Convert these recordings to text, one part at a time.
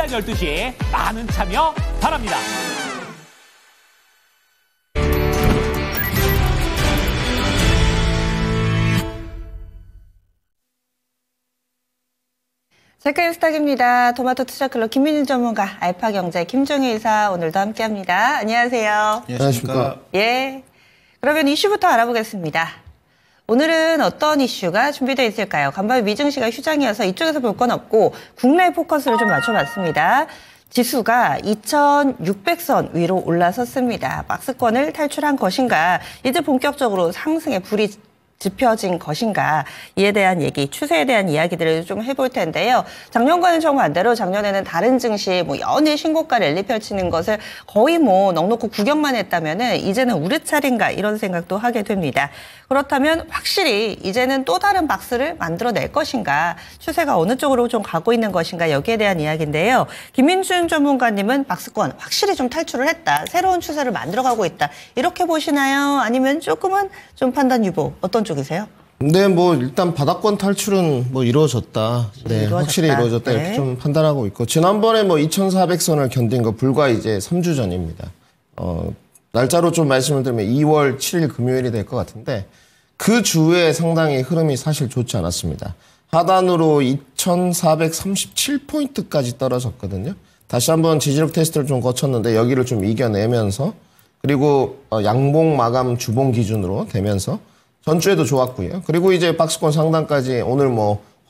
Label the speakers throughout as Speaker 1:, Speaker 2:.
Speaker 1: 오전 12시 많은 참여 바랍니다.
Speaker 2: 체크인스탁입니다. 토마토 투자클럽 김민준 전문가, 알파경제 김종희 이사 오늘도 함께합니다. 안녕하세요.
Speaker 3: 안녕하십니까.
Speaker 2: 예. 그러면 이슈부터 알아보겠습니다. 오늘은 어떤 이슈가 준비되어 있을까요? 간밤에 미증시가 휴장이어서 이쪽에서 볼 건 없고 국내 포커스를 좀 맞춰봤습니다. 지수가 2600선 위로 올라섰습니다. 박스권을 탈출한 것인가, 이제 본격적으로 상승의 불이 짚혀진 것인가, 이에 대한 얘기, 추세에 대한 이야기들을 좀 해볼 텐데요. 작년과는 정반대로 작년에는 다른 증시 연일 신고가 랠리 펼치는 것을 거의 넉놓고 구경만 했다면은 이제는 우리 차례인가 이런 생각도 하게 됩니다. 그렇다면 확실히 이제는 또 다른 박스를 만들어낼 것인가, 추세가 어느 쪽으로 좀 가고 있는 것인가, 여기에 대한 이야기인데요. 김민준 전문가님은 박스권 확실히 좀 탈출을 했다, 새로운 추세를 만들어가고 있다, 이렇게 보시나요? 아니면 조금은 좀 판단 유보, 어떤 쪽이세요?
Speaker 3: 네, 일단 바닥권 탈출은 이루어졌다. 네, 확실히 이루어졌다.
Speaker 2: 네.
Speaker 3: 이렇게 좀 판단하고 있고, 지난번에 2400선을 견딘 거 불과 이제 3주 전입니다. 날짜로 좀 말씀을 드리면 2월 7일 금요일이 될 것 같은데, 그 주에 상당히 흐름이 사실 좋지 않았습니다. 하단으로 2437포인트까지 떨어졌거든요. 다시 한번 지지력 테스트를 좀 거쳤는데 여기를 좀 이겨내면서, 그리고 양봉 마감 주봉 기준으로 되면서 전주에도 좋았고요. 그리고 이제 박스권 상단까지 오늘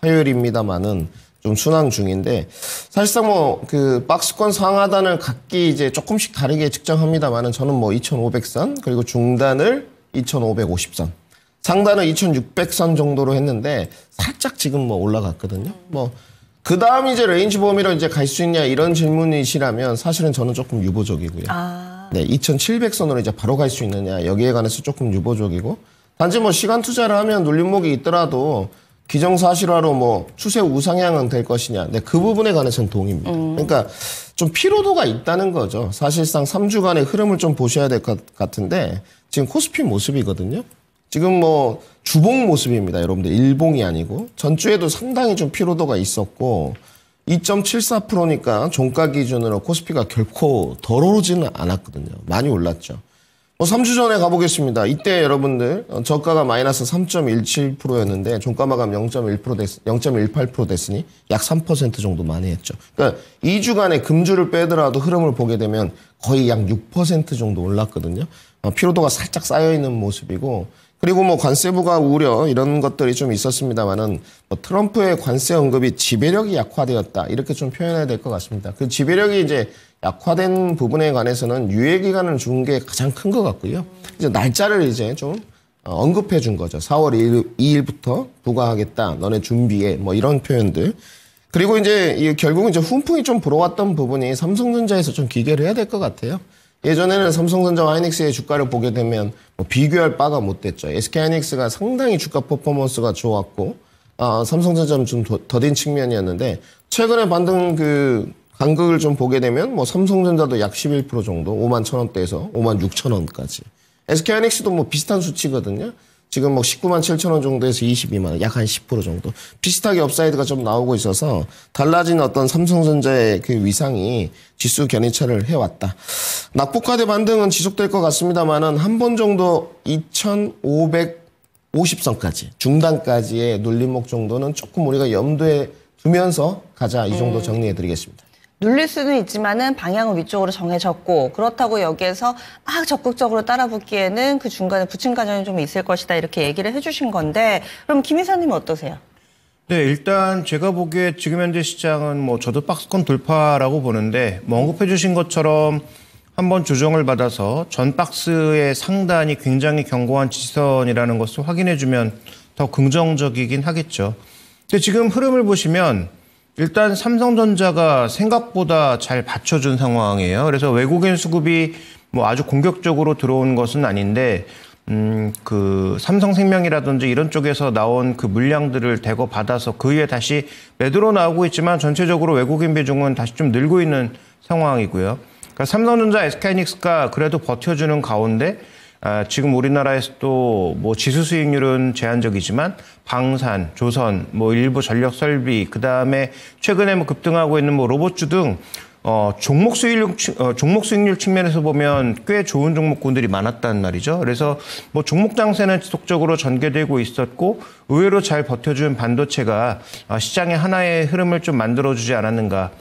Speaker 3: 화요일입니다만은 좀 순항 중인데, 사실상 그 박스권 상하단을 각기 이제 조금씩 다르게 측정합니다만은 저는 2500선, 그리고 중단을 2550선, 상단은 2600선 정도로 했는데 살짝 지금 올라갔거든요. 그 다음 이제 레인지 범위로 이제 갈 수 있냐 이런 질문이시라면 사실은 저는 조금 유보적이고요. 네, 2700선으로 이제 바로 갈 수 있느냐, 여기에 관해서 조금 유보적이고, 단지 시간 투자를 하면 눌림목이 있더라도 기정사실화로 추세 우상향은 될 것이냐, 네, 그 부분에 관해서는 동의입니다. 그러니까 좀 피로도가 있다는 거죠. 사실상 3주간의 흐름을 좀 보셔야 될 것 같은데, 지금 코스피 모습이거든요. 지금 주봉 모습입니다, 여러분들. 일봉이 아니고. 전주에도 상당히 좀 피로도가 있었고, 2.74%니까 종가 기준으로 코스피가 결코 덜 오르지는 않았거든요. 많이 올랐죠. 3주 전에 가보겠습니다. 이때 여러분들 저가가 마이너스 3.17%였는데 종가 마감 0.18% 됐으니 약 3% 정도 많이 했죠. 그러니까 2주간의 금주를 빼더라도 흐름을 보게 되면 거의 약 6% 정도 올랐거든요. 피로도가 살짝 쌓여있는 모습이고, 그리고 관세부가 우려 이런 것들이 좀 있었습니다만은 트럼프의 관세 언급이 지배력이 약화되었다, 이렇게 좀 표현해야 될 것 같습니다. 그 지배력이 이제 약화된 부분에 관해서는 유예 기간을 준 게 가장 큰 것 같고요. 이제 날짜를 이제 좀 언급해 준 거죠. 4월 2일부터 부과하겠다, 너네 준비해, 이런 표현들. 그리고 이제 결국 이제 훈풍이 좀 불어왔던 부분이 삼성전자에서 좀 기계를 해야 될 것 같아요. 예전에는 삼성전자와 하이닉스의 주가를 보게 되면 비교할 바가 못 됐죠. SK하이닉스가 상당히 주가 퍼포먼스가 좋았고, 삼성전자는 좀 더딘 측면이었는데, 최근에 반등 간극을 좀 보게 되면 삼성전자도 약 11% 정도, 51,000원대에서 56,000원까지. SK하이닉스도 비슷한 수치거든요. 지금 197,000원 정도에서 22만원, 약 한 10% 정도. 비슷하게 업사이드가 좀 나오고 있어서 달라진 어떤 삼성전자의 그 위상이 지수 견인차를 해왔다. 낙폭과대 반등은 지속될 것 같습니다만은 한 번 정도 2,550선까지, 중단까지의 눌림목 정도는 조금 우리가 염두에 두면서 가자, 이 정도 정리해드리겠습니다.
Speaker 2: 눌릴 수는 있지만은 방향은 위쪽으로 정해졌고, 그렇다고 여기에서 막 적극적으로 따라붙기에는 그 중간에 부침 과정이 좀 있을 것이다, 이렇게 얘기를 해주신 건데, 그럼 김 이사님은 어떠세요?
Speaker 4: 네, 일단 제가 보기에 지금 현재 시장은 저도 박스권 돌파라고 보는데, 언급해 주신 것처럼 한번 조정을 받아서 전 박스의 상단이 굉장히 견고한 지지선이라는 것을 확인해 주면 더 긍정적이긴 하겠죠. 근데 지금 흐름을 보시면 일단 삼성전자가 생각보다 잘 받쳐준 상황이에요. 그래서 외국인 수급이 아주 공격적으로 들어온 것은 아닌데, 그 삼성생명이라든지 이런 쪽에서 나온 그 물량들을 대거 받아서 그 위에 다시 매도로 나오고 있지만 전체적으로 외국인 비중은 다시 좀 늘고 있는 상황이고요. 그러니까 삼성전자, SK하이닉스가 그래도 버텨주는 가운데 지금 우리나라에서도 뭐 지수 수익률은 제한적이지만 방산, 조선, 뭐 일부 전력 설비, 그 다음에 최근에 뭐 급등하고 있는 뭐 로봇주 등 종목 수익률 측면에서 보면 꽤 좋은 종목군들이 많았단 말이죠. 그래서 뭐 종목 장세는 지속적으로 전개되고 있었고 의외로 잘 버텨준 반도체가 시장의 하나의 흐름을 좀 만들어주지 않았는가.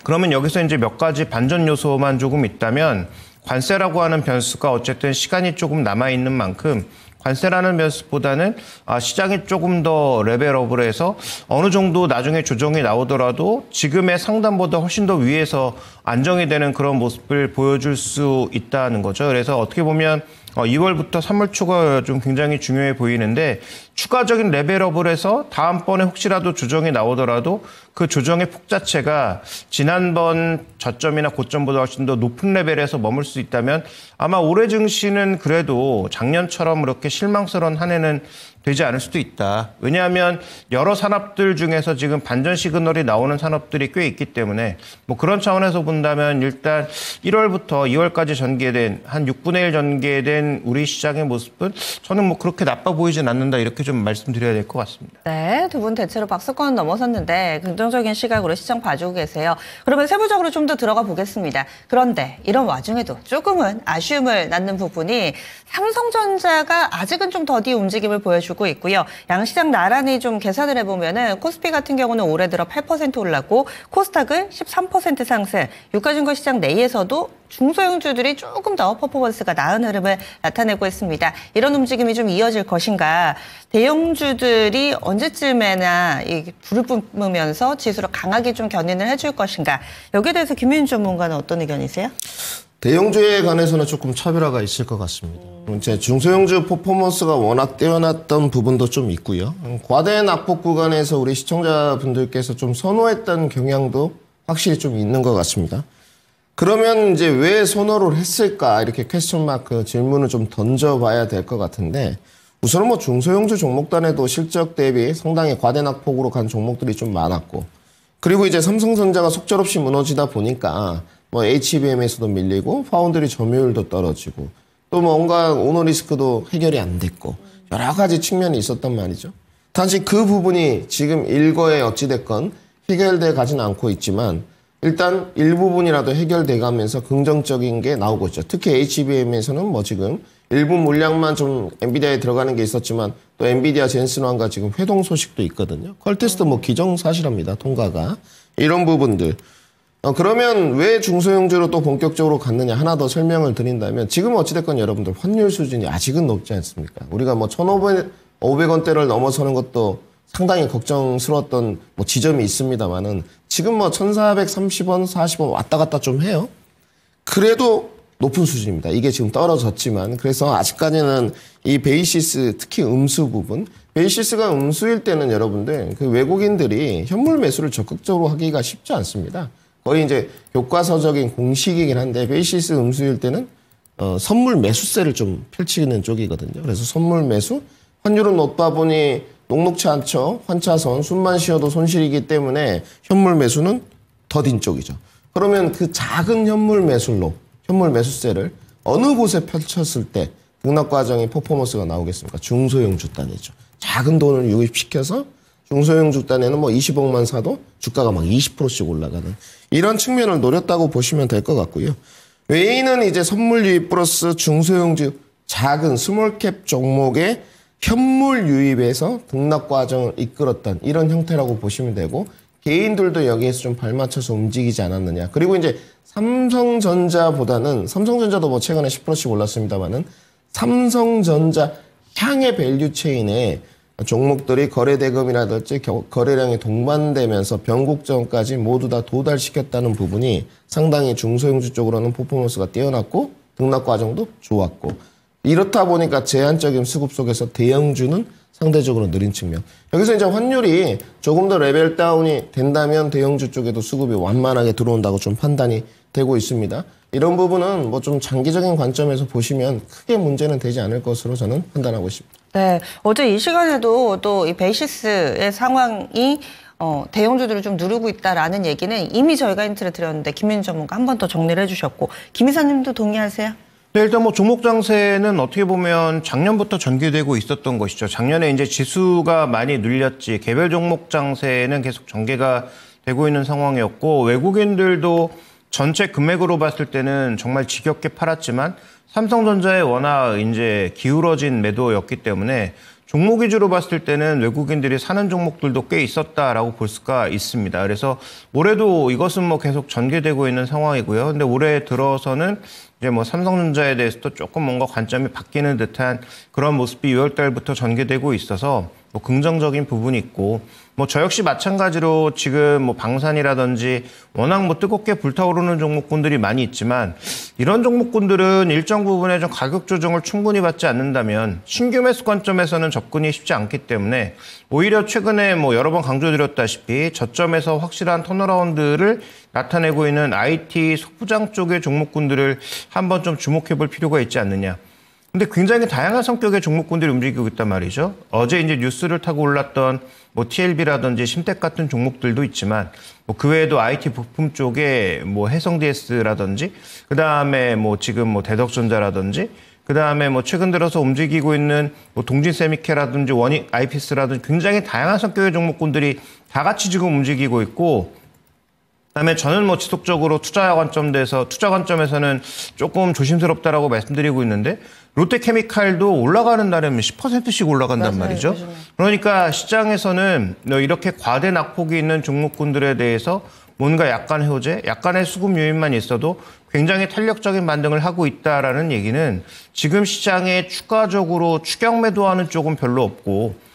Speaker 4: 그러면 여기서 이제 몇 가지 반전 요소만 조금 있다면 관세라고 하는 변수가 어쨌든 시간이 조금 남아있는 만큼 관세라는 변수보다는 시장이 조금 더 레벨업을 해서 어느 정도 나중에 조정이 나오더라도 지금의 상단보다 훨씬 더 위에서 안정이 되는 그런 모습을 보여줄 수 있다는 거죠. 그래서 어떻게 보면 2월부터 3월 초가 좀 굉장히 중요해 보이는데 추가적인 레벨업을 해서 다음번에 혹시라도 조정이 나오더라도 그 조정의 폭 자체가 지난번 저점이나 고점보다 훨씬 더 높은 레벨에서 머물 수 있다면 아마 올해 증시는 그래도 작년처럼 그렇게 실망스러운 한 해는 되지 않을 수도 있다. 왜냐하면 여러 산업들 중에서 지금 반전 시그널이 나오는 산업들이 꽤 있기 때문에 뭐 그런 차원에서 본다면 일단 1월부터 2월까지 전개된 한 6분의 1 전개된 우리 시장의 모습은 저는 뭐 그렇게 나빠 보이진 않는다 이렇게 좀 말씀드려야 될 것 같습니다.
Speaker 2: 네, 두 분 대체로 박스권 넘어섰는데 긍정적인 시각으로 시장 봐주고 계세요. 그러면 세부적으로 좀 더 들어가 보겠습니다. 그런데 이런 와중에도 조금은 아쉬움을 낳는 부분이 삼성전자가 아직은 좀 더디 움직임을 보여주고 있고요. 양시장 나란히 좀 계산을 해보면은 코스피 같은 경우는 올해 들어 8% 올랐고 코스닥은 13% 상승, 유가증권 시장 내에서도 중소형주들이 조금 더 퍼포먼스가 나은 흐름을 나타내고 있습니다. 이런 움직임이 좀 이어질 것인가, 대형주들이 언제쯤에나 불을 뿜으면서 지수를 강하게 좀 견인을 해줄 것인가, 여기에 대해서 김윤 전문가는 어떤 의견이세요?
Speaker 3: 대형주에 관해서는 조금 차별화가 있을 것 같습니다. 이제 중소형주 퍼포먼스가 워낙 뛰어났던 부분도 좀 있고요. 과대 낙폭 구간에서 우리 시청자분들께서 좀 선호했던 경향도 확실히 좀 있는 것 같습니다. 그러면 이제 왜 선호를 했을까, 이렇게 퀘스천 마크 질문을 좀 던져봐야 될 것 같은데, 우선은 뭐 중소형주 종목단에도 실적 대비 상당히 과대 낙폭으로 간 종목들이 좀 많았고, 그리고 이제 삼성전자가 속절없이 무너지다 보니까 뭐 HBM에서도 밀리고 파운드리 점유율도 떨어지고 또 뭔가 오너 리스크도 해결이 안 됐고 여러 가지 측면이 있었단 말이죠. 단지 그 부분이 지금 일거에 어찌됐건 해결돼 가지는 않고 있지만 일단 일부분이라도 해결돼 가면서 긍정적인 게 나오고 있죠. 특히 HBM에서는 뭐 지금 일부 물량만 좀 엔비디아에 들어가는 게 있었지만 또 엔비디아 젠슨1과 지금 회동 소식도 있거든요. 퀄테스트 뭐 기정사실합니다. 통과가. 이런 부분들. 그러면 왜 중소형주로 또 본격적으로 갔느냐, 하나 더 설명을 드린다면 지금 어찌됐건 여러분들 환율 수준이 아직은 높지 않습니까? 우리가 뭐 1,500원대를 넘어서는 것도 상당히 걱정스러웠던 뭐 지점이 있습니다만은 지금 뭐 1,430원, 40원 왔다 갔다 좀 해요. 그래도 높은 수준입니다. 이게 지금 떨어졌지만, 그래서 아직까지는 이 베이시스, 특히 음수 부분, 베이시스가 음수일 때는 여러분들 그 외국인들이 현물 매수를 적극적으로 하기가 쉽지 않습니다. 거의 이제 교과서적인 공식이긴 한데 베이시스 음수일 때는 선물 매수세를 좀 펼치는 쪽이거든요. 그래서 선물 매수, 환율은 높다 보니 녹록치 않죠. 환차선, 숨만 쉬어도 손실이기 때문에 현물 매수는 더딘 쪽이죠. 그러면 그 작은 현물 매수로, 현물 매수세를 어느 곳에 펼쳤을 때 등락 과정의 퍼포먼스가 나오겠습니까? 중소형주 단이죠. 작은 돈을 유입시켜서 중소형주 단에는 뭐 20억만 사도 주가가 막 20%씩 올라가는 이런 측면을 노렸다고 보시면 될 것 같고요. 외인은 이제 선물 유입 플러스 중소형주 작은 스몰캡 종목의 현물 유입에서 등락 과정을 이끌었던 이런 형태라고 보시면 되고, 개인들도 여기에서 좀 발맞춰서 움직이지 않았느냐. 그리고 이제 삼성전자보다는, 삼성전자도 뭐 최근에 10%씩 올랐습니다만은 삼성전자 향의 밸류체인에 종목들이 거래대금이라든지 거래량이 동반되면서 변곡점까지 모두 다 도달시켰다는 부분이 상당히 중소형주 쪽으로는 퍼포먼스가 뛰어났고 등락 과정도 좋았고, 이렇다 보니까 제한적인 수급 속에서 대형주는 상대적으로 느린 측면. 여기서 이제 환율이 조금 더 레벨 다운이 된다면 대형주 쪽에도 수급이 완만하게 들어온다고 좀 판단이 되고 있습니다. 이런 부분은 뭐 좀 장기적인 관점에서 보시면 크게 문제는 되지 않을 것으로 저는 판단하고 있습니다.
Speaker 2: 네, 어제 이 시간에도 또 이 베이시스의 상황이 대형주들을 좀 누르고 있다라는 얘기는 이미 저희가 힌트를 드렸는데 김민주 전문가 한 번 더 정리를 해주셨고, 김 이사님도 동의하세요?
Speaker 4: 네, 일단 뭐 종목 장세는 어떻게 보면 작년부터 전개되고 있었던 것이죠. 작년에 이제 지수가 많이 눌렸지 개별 종목 장세는 계속 전개가 되고 있는 상황이었고 외국인들도 전체 금액으로 봤을 때는 정말 지겹게 팔았지만 삼성전자에 워낙 이제 기울어진 매도였기 때문에 종목 위주로 봤을 때는 외국인들이 사는 종목들도 꽤 있었다라고 볼 수가 있습니다. 그래서 올해도 이것은 뭐 계속 전개되고 있는 상황이고요. 근데 올해 들어서는 이제 뭐 삼성전자에 대해서도 조금 뭔가 관점이 바뀌는 듯한 그런 모습이 6월 달부터 전개되고 있어서 뭐 긍정적인 부분이 있고 뭐 저 역시 마찬가지로 지금 뭐 방산이라든지 워낙 뭐 뜨겁게 불타오르는 종목군들이 많이 있지만 이런 종목군들은 일정 부분에 좀 가격 조정을 충분히 받지 않는다면 신규 매수 관점에서는 접근이 쉽지 않기 때문에 오히려 최근에 뭐 여러 번 강조드렸다시피 저점에서 확실한 턴어라운드를 나타내고 있는 IT 소부장 쪽의 종목군들을 한번 좀 주목해 볼 필요가 있지 않느냐. 근데 굉장히 다양한 성격의 종목군들이 움직이고 있단 말이죠. 어제 이제 뉴스를 타고 올랐던 뭐 TLB라든지 심텍 같은 종목들도 있지만 뭐 그 외에도 IT 부품 쪽에 뭐 해성DS라든지 그다음에 뭐 지금 뭐 대덕전자라든지 그다음에 뭐 최근 들어서 움직이고 있는 뭐 동진세미케라든지 원익 아이피스라든지 굉장히 다양한 성격의 종목군들이 다 같이 지금 움직이고 있고 그다음에 저는 뭐 지속적으로 투자 관점에서는 조금 조심스럽다라고 말씀드리고 있는데 롯데케미칼도 올라가는 날에는 10%씩 올라간단 말이죠. 맞아요. 그러니까 시장에서는 이렇게 과대 낙폭이 있는 종목군들에 대해서 뭔가 약간의 호재, 약간의 수급 요인만 있어도 굉장히 탄력적인 반등을 하고 있다라는 얘기는 지금 시장에 추가적으로 추격 매도하는 쪽은 별로 없고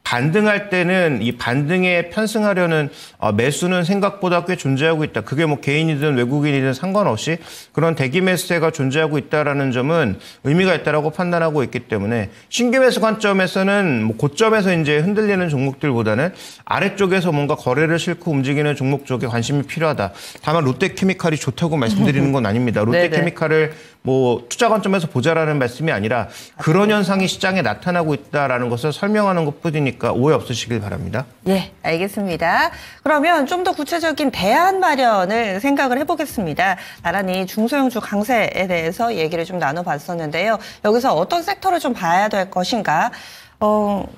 Speaker 4: 반등할 때는 이 반등에 편승하려는 매수는 생각보다 꽤 존재하고 있다. 그게 뭐 개인이든 외국인이든 상관없이 그런 대기 매수세가 존재하고 있다라는 점은 의미가 있다라고 판단하고 있기 때문에 신규 매수 관점에서는 뭐 고점에서 이제 흔들리는 종목들보다는 아래쪽에서 뭔가 거래를 싫고 움직이는 종목 쪽에 관심이 필요하다. 다만 롯데케미칼이 좋다고 말씀드리는 건 아닙니다. 롯데케미칼을 뭐 투자 관점에서 보자라는 말씀이 아니라 그런 현상이 시장에 나타나고 있다라는 것을 설명하는 것뿐이니까 오해 없으시길 바랍니다.
Speaker 2: 예, 알겠습니다. 그러면 좀 더 구체적인 대안 마련을 생각을 해보겠습니다. 나란히 중소형주 강세에 대해서 얘기를 좀 나눠봤었는데요. 여기서 어떤 섹터를 좀 봐야 될 것인가?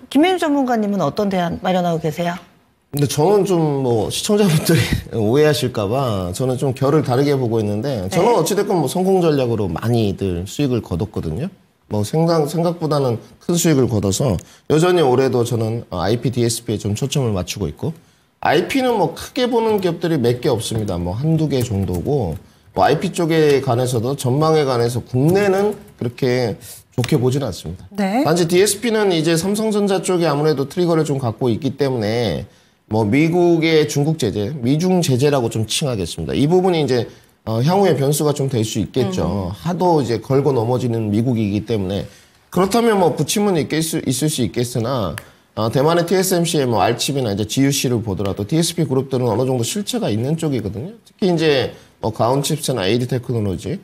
Speaker 2: 김민우 전문가님은 어떤 대안 마련하고 계세요?
Speaker 3: 근데 저는 좀 뭐 시청자분들이 오해하실까봐 저는 좀 결을 다르게 보고 있는데 저는 어찌됐건 뭐 성공 전략으로 많이들 수익을 거뒀거든요. 뭐 생각보다는 큰 수익을 거둬서 여전히 올해도 저는 IP, DSP에 좀 초점을 맞추고 있고 IP는 뭐 크게 보는 기업들이 몇 개 없습니다. 뭐 한두 개 정도고 뭐 IP 쪽에 관해서도 전망에 관해서 국내는 그렇게 좋게 보지는 않습니다.
Speaker 2: 네.
Speaker 3: 단지 DSP는 이제 삼성전자 쪽에 아무래도 트리거를 좀 갖고 있기 때문에 뭐 미국의 중국 제재, 미중 제재라고 좀 칭하겠습니다. 이 부분이 이제 향후에 변수가 좀 될 수 있겠죠. 하도 이제 걸고 넘어지는 미국이기 때문에 그렇다면 뭐 부침은 있을 수 있겠으나 대만의 TSMC의 뭐 R칩이나 이제 GUC를 보더라도 DSP 그룹들은 어느 정도 실체가 있는 쪽이거든요. 특히 이제 가온칩스나 AD 테크놀로지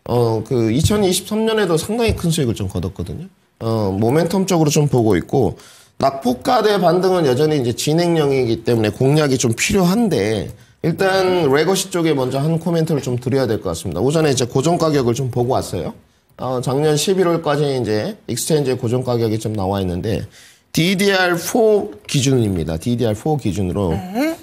Speaker 3: 그 2023년에도 상당히 큰 수익을 좀 거뒀거든요. 모멘텀적으로 좀 보고 있고. 낙폭가대 반등은 여전히 이제 진행형이기 때문에 공략이 좀 필요한데 일단 레거시 쪽에 먼저 한 코멘트를 좀 드려야 될 것 같습니다. 오전에 이제 고정 가격을 좀 보고 왔어요. 작년 11월까지 이제 익스체인지의 고정 가격이 좀 나와 있는데 DDR4 기준입니다. DDR4 기준으로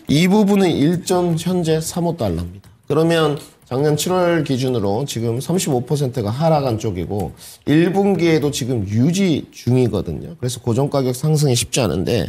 Speaker 3: 이 부분은 1점 현재 35달러입니다. 그러면 작년 7월 기준으로 지금 35%가 하락한 쪽이고 1분기에도 지금 유지 중이거든요. 그래서 고정가격 상승이 쉽지 않은데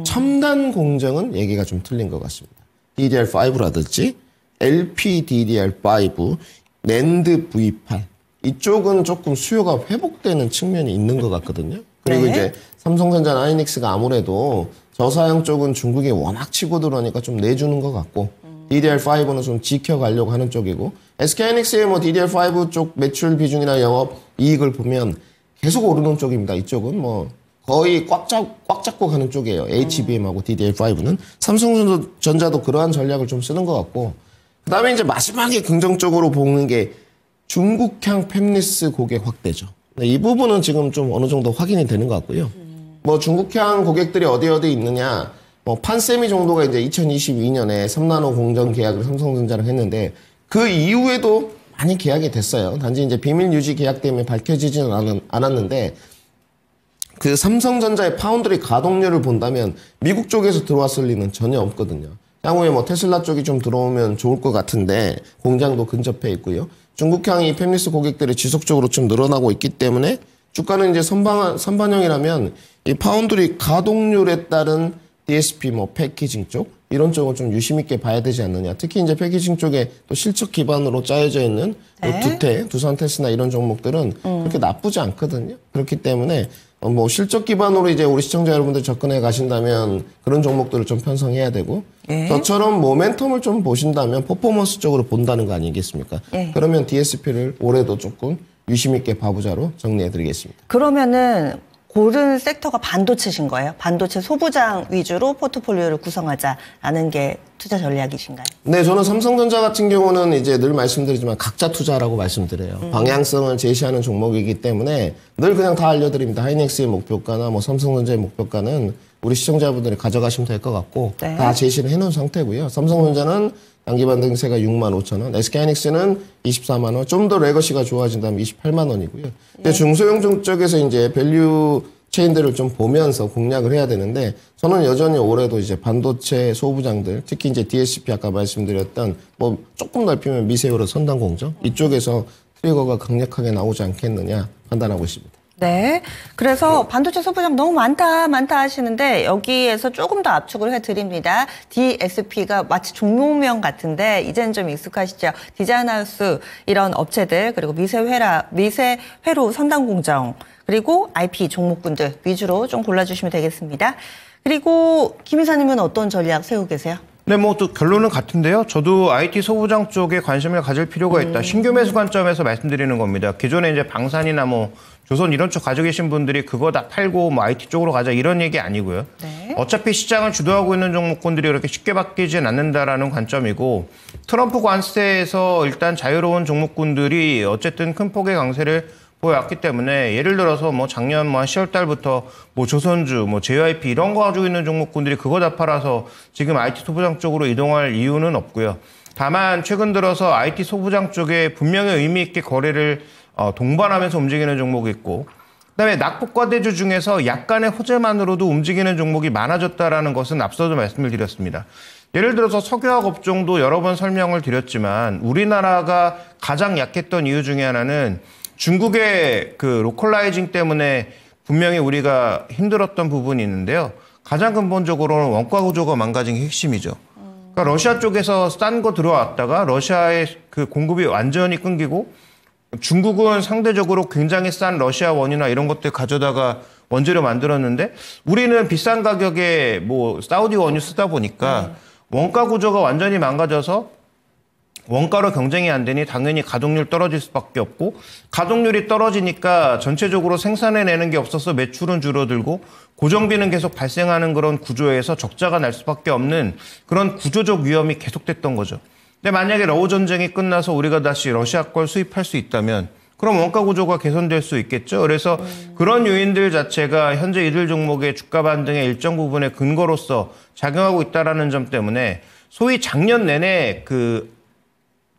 Speaker 3: 첨단 공정은 얘기가 좀 틀린 것 같습니다. DDR5라든지 LPDDR5, NAND V8 이쪽은 조금 수요가 회복되는 측면이 있는 것 같거든요. 그리고 이제 삼성전자 하이닉스가 아무래도 저사양 쪽은 중국이 워낙 치고 들어오니까 좀 내주는 것 같고 DDR5는 좀 지켜가려고 하는 쪽이고 SK하이닉스의 뭐 DDR5 쪽 매출 비중이나 영업 이익을 보면 계속 오르는 쪽입니다. 이쪽은 뭐 거의 꽉 잡고 가는 쪽이에요. HBM하고 DDR5는 삼성전자도 그러한 전략을 좀 쓰는 것 같고 그다음에 이제 마지막에 긍정적으로 보는 게 중국향 팹리스 고객 확대죠. 이 부분은 지금 좀 어느 정도 확인이 되는 것 같고요. 뭐 중국향 고객들이 어디 있느냐? 뭐 판세미 정도가 이제 2022년에 3나노 공정 계약을 삼성전자랑 했는데 그 이후에도 많이 계약이 됐어요. 단지 이제 비밀 유지 계약 때문에 밝혀지지는 않았는데 그 삼성전자의 파운드리 가동률을 본다면 미국 쪽에서 들어왔을 리는 전혀 없거든요. 향후에 뭐 테슬라 쪽이 좀 들어오면 좋을 것 같은데 공장도 근접해 있고요. 중국향이 팹리스 고객들이 지속적으로 좀 늘어나고 있기 때문에 주가는 이제 선반영이라면 이 파운드리 가동률에 따른 DSP 뭐 패키징 쪽 이런 쪽을 좀 유심 있게 봐야 되지 않느냐. 특히 이제 패키징 쪽에 또 실적 기반으로 짜여져 있는 네. 두산 테스나 이런 종목들은 그렇게 나쁘지 않거든요. 그렇기 때문에 뭐 실적 기반으로 이제 우리 시청자 여러분들 접근해 가신다면 그런 종목들을 좀 편성해야 되고 예. 저처럼 모멘텀을 좀 보신다면 퍼포먼스 쪽으로 본다는 거 아니겠습니까? 예. 그러면 DSP를 올해도 조금 유심 있게 봐보자로 정리해 드리겠습니다.
Speaker 2: 그러면은 고른 섹터가 반도체신 거예요? 반도체 소부장 위주로 포트폴리오를 구성하자라는 게 투자 전략이신가요?
Speaker 3: 네, 저는 삼성전자 같은 경우는 이제 늘 말씀드리지만 각자 투자라고 말씀드려요. 방향성을 제시하는 종목이기 때문에 늘 그냥 다 알려드립니다. 하이닉스의 목표가나 뭐 삼성전자의 목표가는 우리 시청자분들이 가져가시면 될 것 같고 네. 다 제시를 해놓은 상태고요. 삼성전자는 단기반 등세가 65,000원, SK하이닉스는 24만원, 좀 더 레거시가 좋아진다면 28만원이고요. 근데 중소형 쪽에서 이제 밸류 체인들을 좀 보면서 공략을 해야 되는데 저는 여전히 올해도 이제 반도체 소부장들, 특히 이제 DSP 아까 말씀드렸던 뭐 조금 넓히면 미세요로 선단 공정 이쪽에서 트리거가 강력하게 나오지 않겠느냐 판단하고 있습니다.
Speaker 2: 네. 그래서 반도체 소부장 너무 많다 하시는데 여기에서 조금 더 압축을 해드립니다. DSP가 마치 종목명 같은데 이제는 좀 익숙하시죠. 디자인하우스 이런 업체들 그리고 미세회로 선단공정 그리고 IP 종목군들 위주로 좀 골라주시면 되겠습니다. 그리고 김 이사님은 어떤 전략 세우고 계세요?
Speaker 4: 네, 뭐 또 결론은 같은데요. 저도 IT 소부장 쪽에 관심을 가질 필요가 있다. 신규 매수 관점에서 말씀드리는 겁니다. 기존에 이제 방산이나 뭐 조선 이런 쪽 가지고 계신 분들이 그거 다 팔고 뭐 IT 쪽으로 가자 이런 얘기 아니고요. 네. 어차피 시장을 주도하고 있는 종목군들이 그렇게 쉽게 바뀌진 않는다라는 관점이고 트럼프 관세에서 일단 자유로운 종목군들이 어쨌든 큰 폭의 강세를 보여왔기 때문에 예를 들어서 뭐 작년 뭐 10월 달부터 뭐 조선주, 뭐 JYP 이런 거 가지고 있는 종목군들이 그거 다 팔아서 지금 IT 소부장 쪽으로 이동할 이유는 없고요. 다만 최근 들어서 IT 소부장 쪽에 분명히 의미 있게 거래를 동반하면서 움직이는 종목이 있고 그다음에 낙폭과대주 중에서 약간의 호재만으로도 움직이는 종목이 많아졌다라는 것은 앞서도 말씀을 드렸습니다. 예를 들어서 석유화학 업종도 여러 번 설명을 드렸지만 우리나라가 가장 약했던 이유 중에 하나는 중국의 그 로컬라이징 때문에 분명히 우리가 힘들었던 부분이 있는데요. 가장 근본적으로는 원가 구조가 망가진 게 핵심이죠. 그러니까 러시아 쪽에서 싼 거 들어왔다가 러시아의 그 공급이 완전히 끊기고 중국은 상대적으로 굉장히 싼 러시아 원이나 이런 것들 가져다가 원재료 만들었는데 우리는 비싼 가격에 뭐 사우디 원유 쓰다 보니까 원가 구조가 완전히 망가져서 원가로 경쟁이 안 되니 당연히 가동률 떨어질 수밖에 없고 가동률이 떨어지니까 전체적으로 생산해내는 게 없어서 매출은 줄어들고 고정비는 계속 발생하는 그런 구조에서 적자가 날 수밖에 없는 그런 구조적 위험이 계속됐던 거죠. 근데 만약에 러우 전쟁이 끝나서 우리가 다시 러시아 걸 수입할 수 있다면 그럼 원가 구조가 개선될 수 있겠죠. 그래서 그런 요인들 자체가 현재 이들 종목의 주가 반등의 일정 부분의 근거로서 작용하고 있다는 점 때문에 소위 작년 내내 그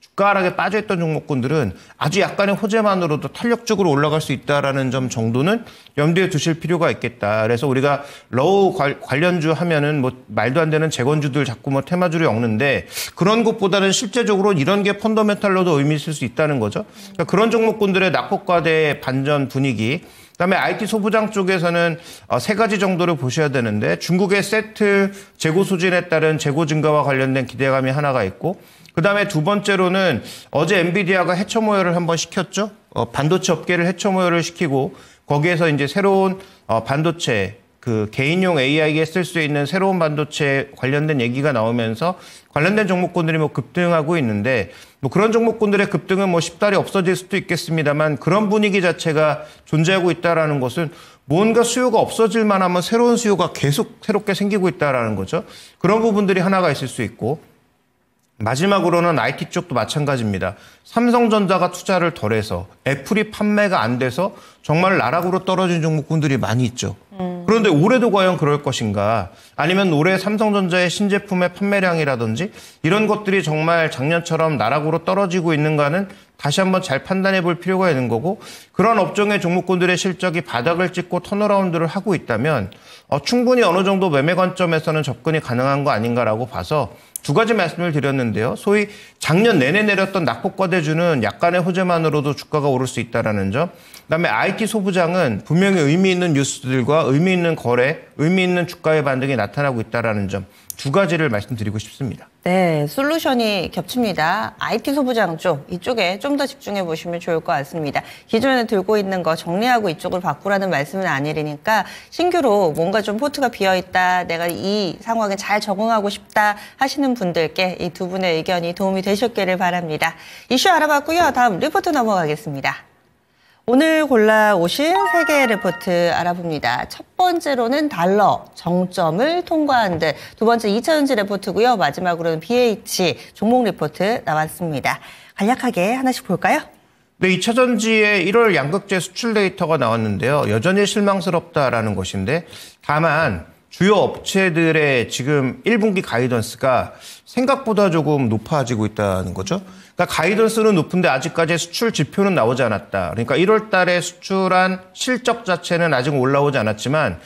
Speaker 4: 주가 하락에 빠져있던 종목군들은 아주 약간의 호재만으로도 탄력적으로 올라갈 수 있다는 점 정도는 염두에 두실 필요가 있겠다. 그래서 우리가 러우 관련주 하면은 뭐 말도 안 되는 재건주들 자꾸 뭐 테마주를 엮는데 그런 것보다는 실제적으로 이런 게 펀더멘탈로도 의미 있을 수 있다는 거죠. 그러니까 그런 종목군들의 낙폭과대 반전 분위기 그다음에 IT 소부장 쪽에서는 세 가지 정도를 보셔야 되는데 중국의 세트 재고 소진에 따른 재고 증가와 관련된 기대감이 하나가 있고 그다음에 두 번째로는 어제 엔비디아가 해처 모혈을 한번 시켰죠. 반도체 업계를 해처 모혈을 시키고 거기에서 이제 새로운 반도체 그 개인용 AI에 쓸 수 있는 새로운 반도체 관련된 얘기가 나오면서 관련된 종목군들이 뭐 급등하고 있는데 뭐 그런 종목군들의 급등은 뭐 쉽다리 없어질 수도 있겠습니다만 그런 분위기 자체가 존재하고 있다라는 것은 뭔가 수요가 없어질 만하면 새로운 수요가 계속 새롭게 생기고 있다라는 거죠. 그런 부분들이 하나가 있을 수 있고 마지막으로는 IT 쪽도 마찬가지입니다. 삼성전자가 투자를 덜해서 애플이 판매가 안 돼서 정말 나락으로 떨어진 종목군들이 많이 있죠. 그런데 올해도 과연 그럴 것인가? 아니면 올해 삼성전자의 신제품의 판매량이라든지 이런 것들이 정말 작년처럼 나락으로 떨어지고 있는가는 다시 한번 잘 판단해 볼 필요가 있는 거고, 그런 업종의 종목군들의 실적이 바닥을 찍고 턴어라운드를 하고 있다면 충분히 어느 정도 매매 관점에서는 접근이 가능한 거 아닌가라고 봐서 두 가지 말씀을 드렸는데요. 소위 작년 내내 내렸던 낙폭과대주는 약간의 호재만으로도 주가가 오를 수 있다는 점, 그다음에 IT 소부장은 분명히 의미 있는 뉴스들과 의미 있는 거래, 의미 있는 주가의 반등이 나타나고 있다는 점, 두 가지를 말씀드리고 싶습니다.
Speaker 2: 네, 솔루션이 겹칩니다. IT 소부장 쪽, 이쪽에 좀 더 집중해 보시면 좋을 것 같습니다. 기존에 들고 있는 거 정리하고 이쪽을 바꾸라는 말씀은 아니니까 신규로 뭔가 좀 포트가 비어있다, 내가 이 상황에 잘 적응하고 싶다 하시는 분들께 이 두 분의 의견이 도움이 되셨기를 바랍니다. 이슈 알아봤고요. 다음 리포트 넘어가겠습니다. 오늘 골라오신 3개의 리포트 알아봅니다. 첫 번째로는 달러 정점을 통과한 듯, 두 번째 2차전지 리포트고요. 마지막으로는 BH 종목 리포트 나왔습니다. 간략하게 하나씩 볼까요?
Speaker 4: 네, 2차전지의 1월 양극재 수출 데이터가 나왔는데요. 여전히 실망스럽다라는 것인데, 다만 주요 업체들의 지금 1분기 가이던스가 생각보다 조금 높아지고 있다는 거죠. 그러니까 가이던스는 높은데 아직까지 수출 지표는 나오지 않았다. 그러니까 1월 달에 수출한 실적 자체는 아직 올라오지 않았지만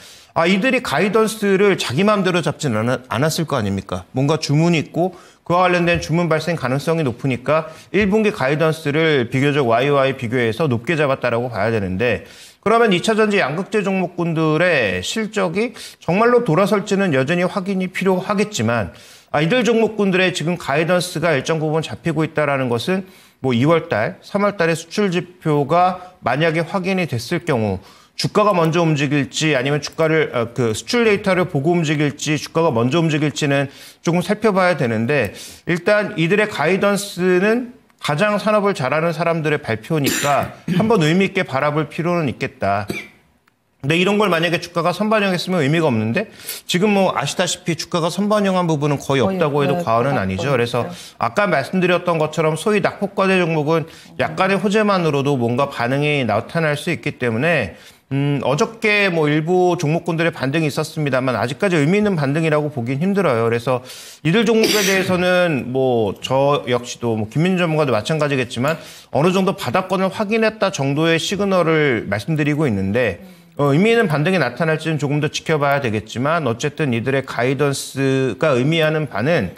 Speaker 4: 이들이 가이던스를 자기 마음대로 잡지는 않았을 거 아닙니까? 뭔가 주문이 있고 그와 관련된 주문 발생 가능성이 높으니까 1분기 가이던스를 비교적 YOY 비교해서 높게 잡았다라고 봐야 되는데, 그러면 2차전지 양극재 종목군들의 실적이 정말로 돌아설지는 여전히 확인이 필요하겠지만, 이들 종목군들의 지금 가이던스가 일정 부분 잡히고 있다는 것은 뭐 2월달, 3월달의 수출 지표가 만약에 확인이 됐을 경우 주가가 먼저 움직일지 아니면 주가를 수출 데이터를 보고 움직일지 주가가 먼저 움직일지는 조금 살펴봐야 되는데, 일단 이들의 가이던스는 가장 산업을 잘하는 사람들의 발표니까 한번 의미 있게 바라볼 필요는 있겠다. 근데 이런 걸 만약에 주가가 선반영했으면 의미가 없는데, 지금 뭐 아시다시피 주가가 선반영한 부분은 거의 없다고 해도 과언은 아니죠. 그래서 아까 말씀드렸던 것처럼 소위 낙폭과대 종목은 약간의 호재만으로도 뭔가 반응이 나타날 수 있기 때문에 어저께 뭐 일부 종목군들의 반등이 있었습니다만 아직까지 의미 있는 반등이라고 보긴 힘들어요. 그래서 이들 종목에 대해서는 뭐 저 역시도 뭐 김민주 전문가도 마찬가지겠지만 어느 정도 바닥권을 확인했다 정도의 시그널을 말씀드리고 있는데, 의미 있는 반등이 나타날지는 조금 더 지켜봐야 되겠지만, 어쨌든 이들의 가이던스가 의미하는 바는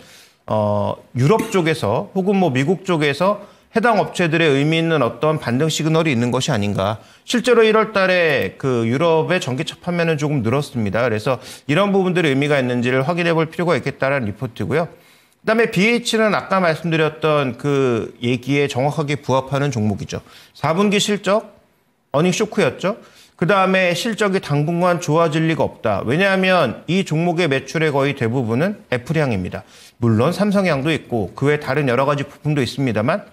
Speaker 4: 유럽 쪽에서 혹은 뭐 미국 쪽에서 해당 업체들의 의미 있는 어떤 반등 시그널이 있는 것이 아닌가. 실제로 1월 달에 그 유럽의 전기차 판매는 조금 늘었습니다. 그래서 이런 부분들의 의미가 있는지를 확인해 볼 필요가 있겠다는 리포트고요. 그다음에 BH는 아까 말씀드렸던 그 얘기에 정확하게 부합하는 종목이죠. 4분기 실적, 어닝 쇼크였죠. 그다음에 실적이 당분간 좋아질 리가 없다. 왜냐하면 이 종목의 매출의 거의 대부분은 애플향입니다. 물론 삼성향도 있고 그 외 다른 여러 가지 부품도 있습니다만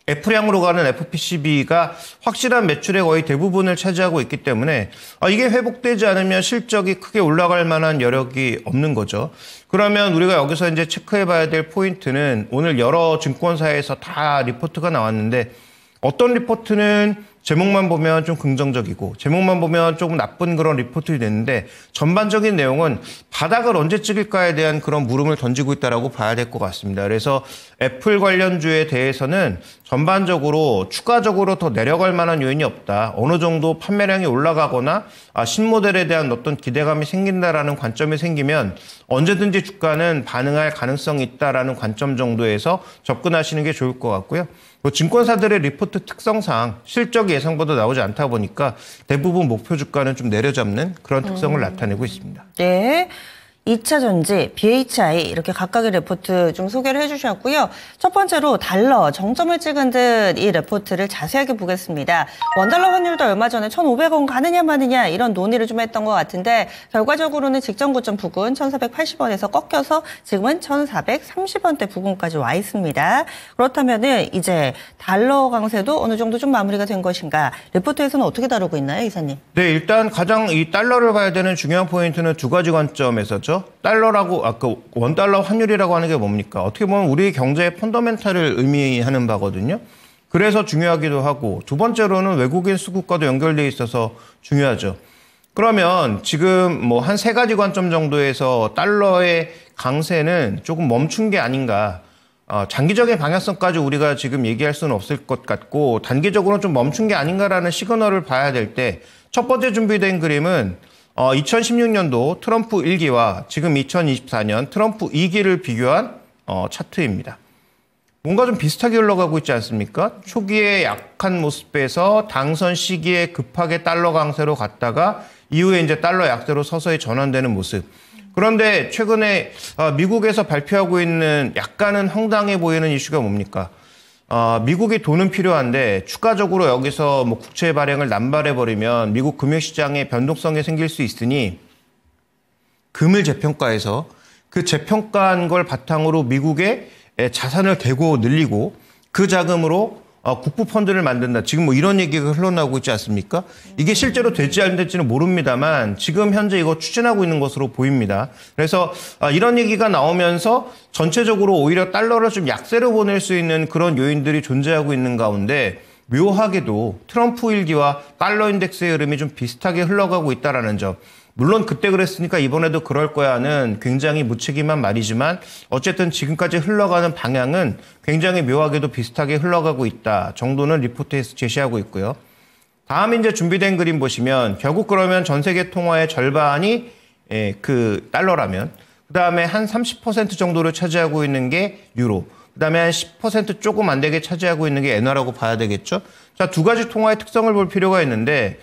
Speaker 4: 애플향으로 가는 FPCB가 확실한 매출의 거의 대부분을 차지하고 있기 때문에 이게 회복되지 않으면 실적이 크게 올라갈 만한 여력이 없는 거죠. 그러면 우리가 여기서 이제 체크해봐야 될 포인트는, 오늘 여러 증권사에서 다 리포트가 나왔는데 어떤 리포트는 제목만 보면 좀 긍정적이고 제목만 보면 조금 나쁜 그런 리포트가 됐는데, 전반적인 내용은 바닥을 언제 찍을까에 대한 그런 물음을 던지고 있다라고 봐야 될 것 같습니다. 그래서 애플 관련주에 대해서는 전반적으로 추가적으로 더 내려갈 만한 요인이 없다. 어느 정도 판매량이 올라가거나 신모델에 대한 어떤 기대감이 생긴다라는 관점이 생기면 언제든지 주가는 반응할 가능성이 있다라는 관점 정도에서 접근하시는 게 좋을 것 같고요. 증권사들의 리포트 특성상 실적이 예상보다 나오지 않다 보니까 대부분 목표 주가는 좀 내려잡는 그런 특성을 나타내고 있습니다.
Speaker 2: 네. 2차 전지, BHI 이렇게 각각의 레포트 좀 소개를 해주셨고요. 첫 번째로 달러 정점을 찍은 듯 이 레포트를 자세하게 보겠습니다. 원달러 환율도 얼마 전에 1,500원 가느냐 마느냐 이런 논의를 좀 했던 것 같은데, 결과적으로는 직전 고점 부근 1,480원에서 꺾여서 지금은 1,430원대 부근까지 와 있습니다. 그렇다면은 이제 달러 강세도 어느 정도 좀 마무리가 된 것인가? 레포트에서는 어떻게 다루고 있나요, 이사님?
Speaker 4: 네, 일단 가장 이 달러를 봐야 되는 중요한 포인트는 두 가지 관점에서죠. 거죠. 달러라고 아까 원달러 환율이라고 하는 게 뭡니까? 어떻게 보면 우리 경제의 펀더멘탈을 의미하는 바거든요. 그래서 중요하기도 하고 두 번째로는 외국인 수급과도 연결돼 있어서 중요하죠. 그러면 지금 뭐 한 3가지 관점 정도에서 달러의 강세는 조금 멈춘 게 아닌가. 장기적인 방향성까지 우리가 지금 얘기할 수는 없을 것 같고 단기적으로는 좀 멈춘 게 아닌가라는 시그널을 봐야 될 때 첫 번째 준비된 그림은 2016년도 트럼프 1기와 지금 2024년 트럼프 2기를 비교한 차트입니다. 뭔가 좀 비슷하게 흘러가고 있지 않습니까? 초기에 약한 모습에서 당선 시기에 급하게 달러 강세로 갔다가 이후에 이제 달러 약세로 서서히 전환되는 모습. 그런데 최근에 미국에서 발표하고 있는 약간은 황당해 보이는 이슈가 뭡니까? 미국이 돈은 필요한데 추가적으로 여기서 뭐 국채 발행을 남발해버리면 미국 금융시장에 변동성이 생길 수 있으니 금을 재평가해서 그 재평가한 걸 바탕으로 미국의 자산을 대고 늘리고 그 자금으로 국부 펀드를 만든다. 지금 뭐 이런 얘기가 흘러나오고 있지 않습니까? 이게 실제로 될지 안 될지는 모릅니다만 지금 현재 이거 추진하고 있는 것으로 보입니다. 그래서 이런 얘기가 나오면서 전체적으로 오히려 달러를 좀 약세로 보낼 수 있는 그런 요인들이 존재하고 있는 가운데 묘하게도 트럼프 1기와 달러 인덱스의 흐름이 좀 비슷하게 흘러가고 있다는 점. 물론 그때 그랬으니까 이번에도 그럴 거야는 굉장히 무책임한 말이지만 어쨌든 지금까지 흘러가는 방향은 굉장히 묘하게도 비슷하게 흘러가고 있다 정도는 리포트에서 제시하고 있고요. 다음 이제 준비된 그림 보시면 결국 그러면 전 세계 통화의 절반이 그 달러라면 그 다음에 한 30% 정도를 차지하고 있는 게 유로, 그 다음에 한 10% 조금 안 되게 차지하고 있는 게 엔화라고 봐야 되겠죠. 자, 두 가지 통화의 특성을 볼 필요가 있는데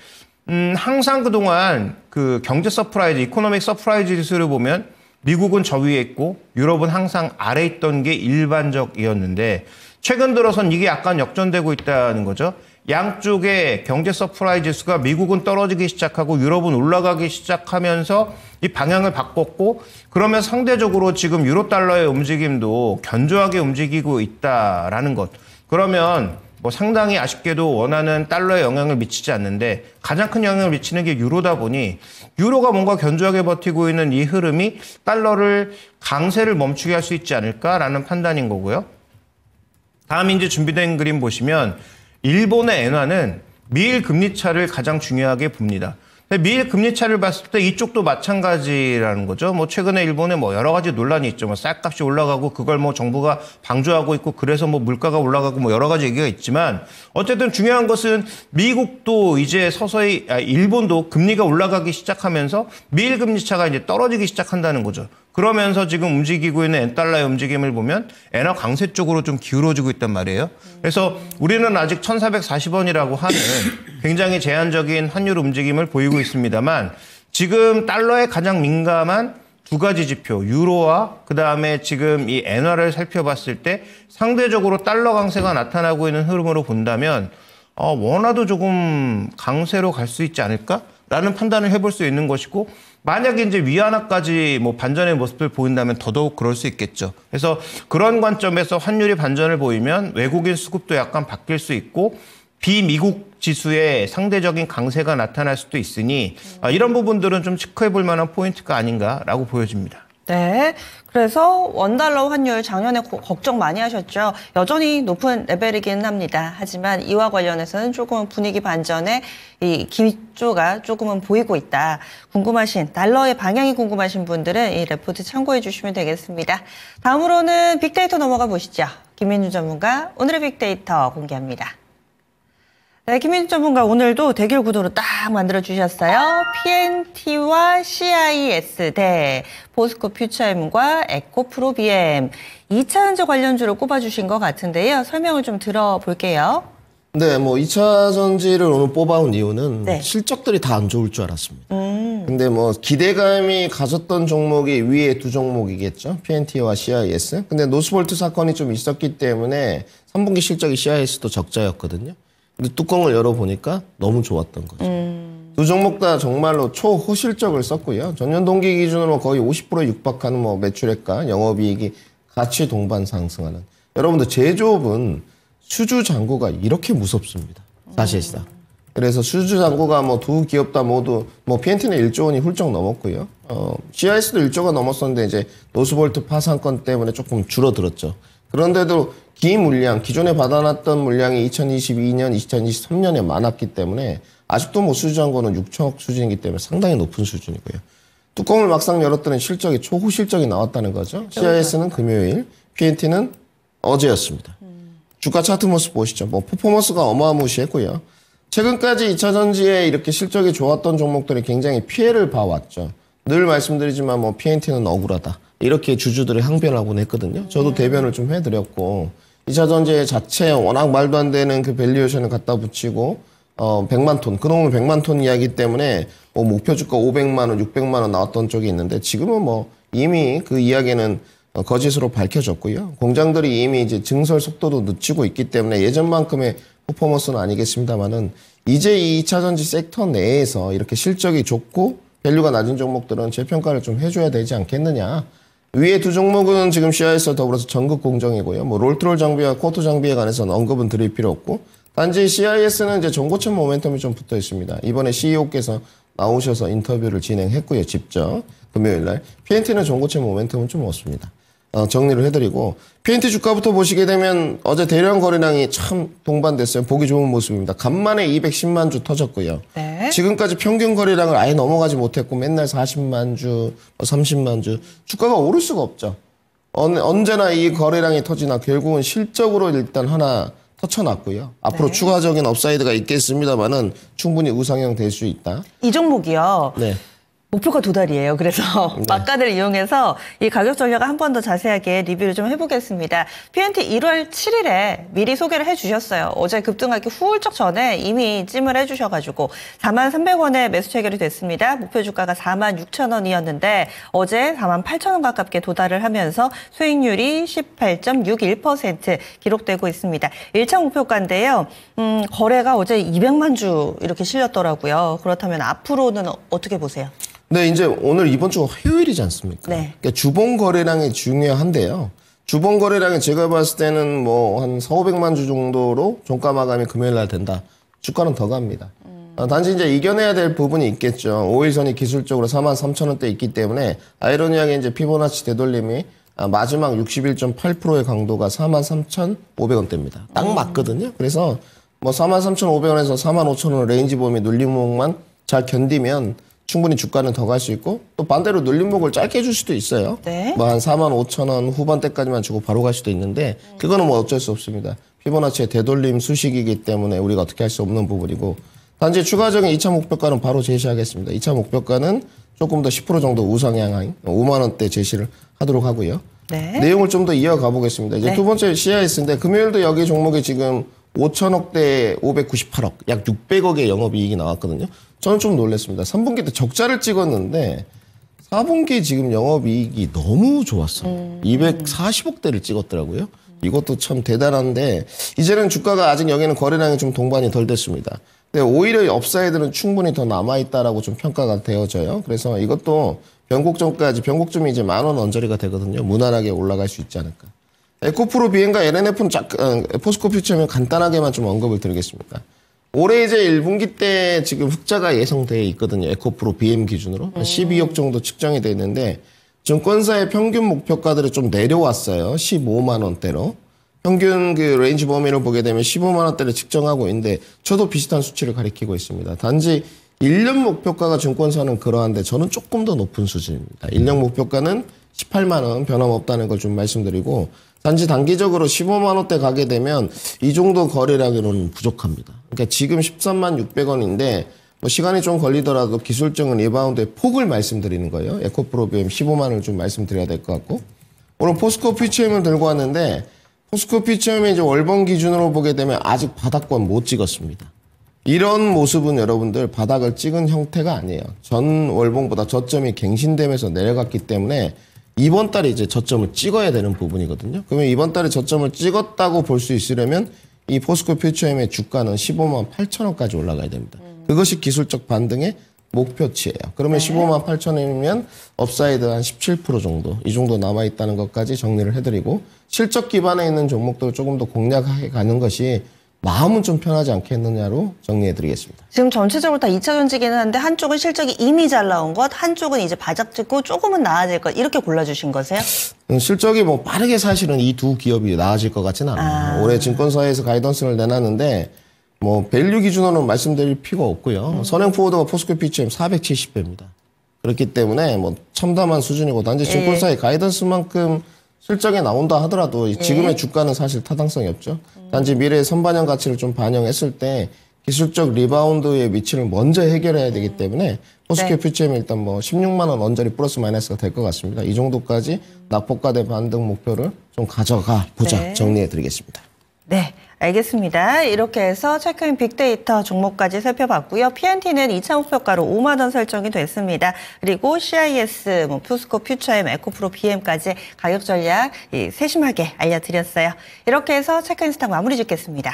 Speaker 4: 항상 그동안 그 경제 서프라이즈, 이코노믹 서프라이즈 지수를 보면 미국은 저 위에 있고 유럽은 항상 아래에 있던 게 일반적이었는데 최근 들어선 이게 약간 역전되고 있다는 거죠. 양쪽의 경제 서프라이즈 지수가 미국은 떨어지기 시작하고 유럽은 올라가기 시작하면서 이 방향을 바꿨고 그러면 상대적으로 지금 유로 달러의 움직임도 견조하게 움직이고 있다라는 것. 그러면 뭐 상당히 아쉽게도 원하는 달러에 영향을 미치지 않는데 가장 큰 영향을 미치는 게 유로다 보니 유로가 뭔가 견조하게 버티고 있는 이 흐름이 달러를 강세를 멈추게 할 수 있지 않을까라는 판단인 거고요. 다음 이제 준비된 그림 보시면 일본의 엔화는 미일 금리 차를 가장 중요하게 봅니다. 미일 금리 차를 봤을 때 이쪽도 마찬가지라는 거죠. 뭐 최근에 일본에 뭐 여러 가지 논란이 있죠. 뭐 쌀값이 올라가고 그걸 뭐 정부가 방조하고 있고 그래서 뭐 물가가 올라가고 뭐 여러 가지 얘기가 있지만 어쨌든 중요한 것은 미국도 이제 서서히 일본도 금리가 올라가기 시작하면서 미일 금리 차가 이제 떨어지기 시작한다는 거죠. 그러면서 지금 움직이고 있는 엔달러의 움직임을 보면 엔화 강세 쪽으로 좀 기울어지고 있단 말이에요. 그래서 우리는 아직 1,440원이라고 하는 굉장히 제한적인 환율 움직임을 보이고 있습니다만 지금 달러에 가장 민감한 두 가지 지표, 유로와 그다음에 지금 이 엔화를 살펴봤을 때 상대적으로 달러 강세가 나타나고 있는 흐름으로 본다면 원화도 조금 강세로 갈 수 있지 않을까라는 판단을 해볼 수 있는 것이고 만약에 이제 위안화까지 뭐 반전의 모습을 보인다면 더더욱 그럴 수 있겠죠. 그래서 그런 관점에서 환율이 반전을 보이면 외국인 수급도 약간 바뀔 수 있고 비미국 지수의 상대적인 강세가 나타날 수도 있으니 이런 부분들은 좀 체크해 볼 만한 포인트가 아닌가라고 보여집니다.
Speaker 2: 네. 그래서 원달러 환율 작년에 걱정 많이 하셨죠. 여전히 높은 레벨이긴 합니다. 하지만 이와 관련해서는 조금은 분위기 반전에 이 기조가 조금은 보이고 있다. 궁금하신 달러의 방향이 궁금하신 분들은 이 레포트 참고해 주시면 되겠습니다. 다음으로는 빅데이터 넘어가 보시죠. 김민주 전문가 오늘의 빅데이터 공개합니다. 네, 김민주 전문가 오늘도 대결 구도로 딱 만들어주셨어요. PNT와 CIS 대 포스코 퓨처엠과 에코프로 BM 2차 전지 관련주를 꼽아주신 것 같은데요. 설명을 좀 들어볼게요.
Speaker 3: 네, 뭐 2차 전지를 오늘 뽑아온 이유는
Speaker 2: 네.
Speaker 3: 실적들이 다 안 좋을 줄 알았습니다. 근데 뭐 기대감이 가졌던 종목이 위에 두 종목이겠죠. PNT와 CIS. 근데 노스볼트 사건이 좀 있었기 때문에 3분기 실적이 CIS도 적자였거든요. 근데 뚜껑을 열어보니까 너무 좋았던 거죠. 두 종목 다 정말로 초호실적을 썼고요. 전년 동기 기준으로 거의 50%에 육박하는 뭐 매출액과 영업이익이 같이 동반 상승하는. 여러분들 제조업은 수주 잔고가 이렇게 무섭습니다. 사실상. 그래서 수주 잔고가 뭐 두 기업 다 모두 뭐 PNT는 1조 원이 훌쩍 넘었고요. CIS도 1조가 넘었었는데 이제 노스볼트 파산건 때문에 조금 줄어들었죠. 그런데도 기존에 받아놨던 물량이 2022년, 2023년에 많았기 때문에 아직도 못 수주한 거는 6천억 수준이기 때문에 상당히 높은 수준이고요. 뚜껑을 막상 열었더니 실적이 초고 실적이 나왔다는 거죠. CIS는 금요일, PNT는 어제였습니다. 주가 차트 모습 보시죠. 뭐 퍼포먼스가 어마무시했고요. 최근까지 2차 전지에 이렇게 실적이 좋았던 종목들이 굉장히 피해를 봐왔죠. 늘 말씀드리지만 뭐 PNT는 억울하다. 이렇게 주주들이 항변하곤 했거든요. 저도 대변을 좀 해드렸고 2차 전지 자체 워낙 말도 안 되는 그 밸류에이션을 갖다 붙이고 100만 톤, 그동안 100만 톤 이야기 때문에 뭐 목표 주가 500만 원, 600만 원 나왔던 쪽이 있는데 지금은 뭐 이미 그 이야기는 거짓으로 밝혀졌고요. 공장들이 이미 이제 증설 속도도 늦추고 있기 때문에 예전만큼의 퍼포먼스는 아니겠습니다만은 이제 이 2차 전지 섹터 내에서 이렇게 실적이 좋고 밸류가 낮은 종목들은 재평가를 좀 해줘야 되지 않겠느냐. 위에 두 종목은 지금 CIS와 더불어서 전극 공정이고요. 뭐 롤트롤 장비와 쿼터 장비에 관해서는 언급은 드릴 필요 없고 단지 CIS는 이제 정고체 모멘텀이 좀 붙어 있습니다. 이번에 CEO께서 나오셔서 인터뷰를 진행했고요. 직접 금요일 날. PNT는 정고체 모멘텀은 좀 없습니다. 정리를 해드리고 PNT 주가부터 보시게 되면 어제 대량 거래량이 참 동반됐어요. 보기 좋은 모습입니다. 간만에 210만 주 터졌고요.
Speaker 2: 네.
Speaker 3: 지금까지 평균 거래량을 아예 넘어가지 못했고 맨날 40만 주, 30만 주 주가가 오를 수가 없죠. 언제나 이 거래량이 터지나 결국은 실적으로 일단 하나 터쳐놨고요. 앞으로 추가적인 업사이드가 있겠습니다만은 충분히 우상향 될 수 있다.
Speaker 2: 이 종목이요.
Speaker 3: 네.
Speaker 2: 목표가 도달이에요. 그래서 막간을 이용해서 이 가격 전략을 한 번 더 자세하게 리뷰를 좀 해보겠습니다. PNT 1월 7일에 미리 소개를 해주셨어요. 어제 급등하기 후울적 전에 이미 찜을 해주셔가지고 43,300원에 매수 체결이 됐습니다. 목표 주가가 46,000원이었는데 어제 48,000원 가깝게 도달을 하면서 수익률이 18.61% 기록되고 있습니다. 1차 목표가인데요. 거래가 어제 200만 주 이렇게 실렸더라고요. 그렇다면 앞으로는 어떻게 보세요?
Speaker 3: 네, 이제 오늘 이번 주가 화요일이지 않습니까?
Speaker 2: 네.
Speaker 3: 그러니까 주봉 거래량이 중요한데요. 주봉 거래량이 제가 봤을 때는 뭐 한 4,500만 주 정도로 종가 마감이 금요일 날 된다. 주가는 더 갑니다. 단지 이제 이겨내야 될 부분이 있겠죠. 5일선이 기술적으로 43,000원대 있기 때문에 아이러니하게 이제 피보나치 되돌림이 마지막 61.8%의 강도가 43,500원대입니다. 딱 맞거든요. 그래서 뭐 43,500원에서 45,000원 레인지 범위 눌림목만 잘 견디면 충분히 주가는 더 갈 수 있고 또 반대로 눌림목을 짧게 줄 수도 있어요.
Speaker 2: 네.
Speaker 3: 뭐 한 45,000원 후반대까지만 주고 바로 갈 수도 있는데 그거는 뭐 어쩔 수 없습니다. 피보나치의 되돌림 수식이기 때문에 우리가 어떻게 할 수 없는 부분이고 단지 추가적인 2차 목표가는 바로 제시하겠습니다. 2차 목표가는 조금 더 10% 정도 우상향한 5만 원대 제시를 하도록 하고요.
Speaker 2: 네.
Speaker 3: 내용을 좀 더 이어가 보겠습니다. 이제
Speaker 2: 네.
Speaker 3: 두 번째 CIS인데 금요일도 여기 종목이 지금 5천억대 598억, 약 600억의 영업이익이 나왔거든요. 저는 좀 놀랐습니다. 3분기 때 적자를 찍었는데 4분기 지금 영업이익이 너무 좋았어요. 240억대를 찍었더라고요. 이것도 참 대단한데 이제는 주가가 아직 여기는 거래량이 좀 동반이 덜 됐습니다. 근데 오히려 업사이드는 충분히 더 남아있다라고 좀 평가가 되어져요. 그래서 이것도 변곡점이 이제 10,000원 언저리가 되거든요. 무난하게 올라갈 수 있지 않을까. 에코프로 비행과 LNF는 포스코 퓨처면 간단하게만 좀 언급을 드리겠습니다. 올해 이제 1분기 때 지금 흑자가 예상되어 있거든요. 에코프로 BM 기준으로. 한 12억 정도 측정이 되어 있는데 증권사의 평균 목표가들이 좀 내려왔어요. 15만 원대로. 평균 그 레인지 범위를 보게 되면 15만 원대를 측정하고 있는데 저도 비슷한 수치를 가리키고 있습니다. 단지 1년 목표가가 증권사는 그러한데 저는 조금 더 높은 수준입니다. 1년 목표가는 18만 원 변함없다는 걸 좀 말씀드리고 단지 단기적으로 15만 원대 가게 되면 이 정도 거래량으로는 부족합니다. 그러니까 지금 13만 600원인데 뭐 시간이 좀 걸리더라도 기술적인 리바운드의 폭을 말씀드리는 거예요. 에코프로 BM 15만 원을 좀 말씀드려야 될 것 같고 오늘 포스코 퓨처엠을 들고 왔는데 포스코 퓨처엠이 이제 월봉 기준으로 보게 되면 아직 바닥권 못 찍었습니다. 이런 모습은 여러분들 바닥을 찍은 형태가 아니에요. 전 월봉보다 저점이 갱신되면서 내려갔기 때문에 이번 달에 이제 저점을 찍어야 되는 부분이거든요. 그러면 이번 달에 저점을 찍었다고 볼 수 있으려면 이 포스코 퓨처엠의 주가는 15만 8천 원까지 올라가야 됩니다. 그것이 기술적 반등의 목표치예요. 그러면 15만 8천 원이면 업사이드 한 17% 정도, 이 정도 남아있다는 것까지 정리를 해드리고 실적 기반에 있는 종목들을 조금 더 공략해 가는 것이 마음은 좀 편하지 않겠느냐로 정리해드리겠습니다.
Speaker 2: 지금 전체적으로 다 2차 전지기는 한데 한쪽은 실적이 이미 잘 나온 것, 한쪽은 이제 바짝 찍고 조금은 나아질 것 이렇게 골라주신 거세요?
Speaker 3: 실적이 뭐 빠르게 사실은 이 두 기업이 나아질 것 같지는 않아요. 올해 증권사에서 가이던스를 내놨는데 뭐 밸류 기준으로는 말씀드릴 필요가 없고요. 선행포워드가 포스코 PCM 470배입니다. 그렇기 때문에 뭐 참담한 수준이고 단지 증권사의 가이던스만큼 실적에 나온다 하더라도 지금의 주가는 사실 타당성이 없죠. 단지 미래의 선반영 가치를 좀 반영했을 때 기술적 리바운드의 위치를 먼저 해결해야 되기 때문에 포스코 PCM이 일단 뭐 16만 원 언저리 플러스 마이너스가 될 것 같습니다. 이 정도까지 낙폭과 대 반등 목표를 좀 가져가 보자 정리해드리겠습니다.
Speaker 2: 네, 알겠습니다. 이렇게 해서 체크인 빅데이터 종목까지 살펴봤고요. PNT는 2차 목표가로 5만 원 설정이 됐습니다. 그리고 CIS, 포스코 퓨처엠, 에코프로 BM까지 가격 전략 세심하게 알려드렸어요. 이렇게 해서 체크인 스탁 마무리 짓겠습니다.